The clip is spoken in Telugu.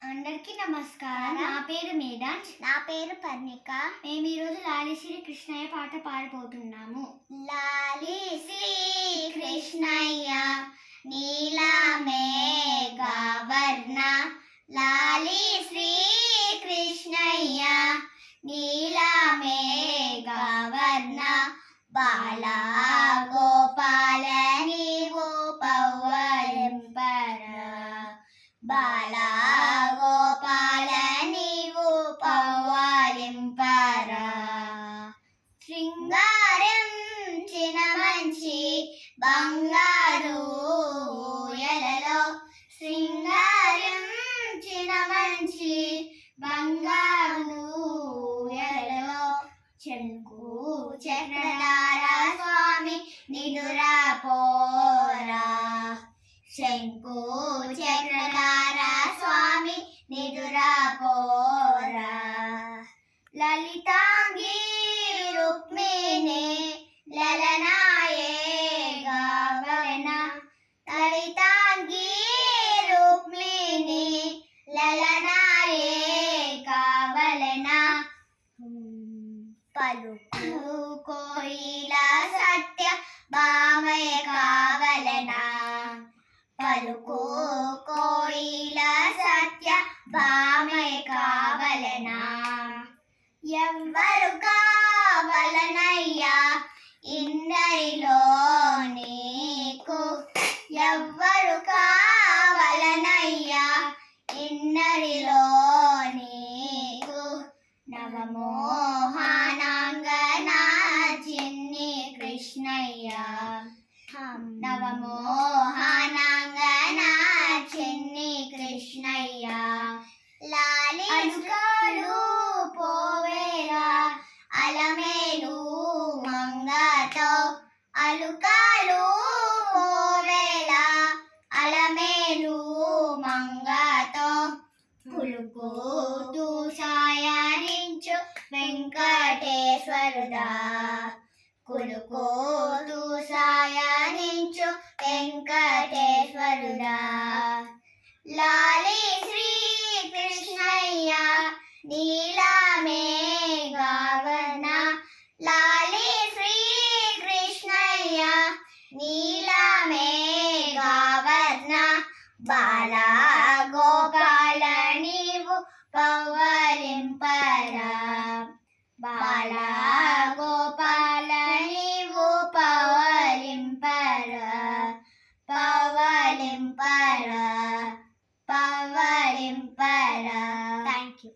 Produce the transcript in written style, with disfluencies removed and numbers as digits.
అందరికీ నమస్కారం. నా పేరు మేడన్. నా పేరు పర్ణిక. మేము ఈరోజు లాలి శ్రీ కృష్ణయ్య పాట పాడబోతున్నాము. లాలి శ్రీ కృష్ణయ్య నీలమే గవర్ణ, లాలి శ్రీ కృష్ణయ్య నీలమే గవర్ణ, బాల గోపాల నీవు పౌవరింపర, బాల గోపాల నీవు పౌవరింపర, శృంగారం చిన మంచి బంగారు ఊయలలో, శృంగారం చిన మంచి బంగారు ఊయలలో, చెంకు చక్రధార స్వామి నిదురా పోరా, శంకు చక్రధార స్వామి నిదురా పోరా, లలితాంగి రుక్మిణి లలనాయే గవర్ణ, లలితాంగి రుక్మిణి లలనాయే కావలన, పలుకు కోయిల సత్య భామయ కావలన, పలుకు కోయిల సత్య భామయ కావలన, ఎవ్వరు కావలనయ్యా ఇందరిలో నీకు, ఎవ్వరు కావలనయ్యా ఇందరిలో నీకు, నవమోహనాంగన చిన్ని కృష్ణయ్య, నవమోహనాంగన చిన్ని కృష్ణయ్య, లాలి అలుకాలు పోవేరా అలమేలు మంగతో, అలుకాలు పోవేలా అలమేలు మంగతో, పులుకు సాయనించు వెంకటేశ్వరుడా, కులుకు సాయనించు వెంకటేశ్వరుడా, లాలి శ్రీ కృష్ణయ్య నీలమే గవర్ణ, లాలి శ్రీ కృష్ణయ్య నీలమే గవర్ణ, బాల గోపాల నీవు పౌవరింపర, బాల గోపాల నీవు పౌవరింపర, పౌవరింపర, పౌవరింపర. Thank you.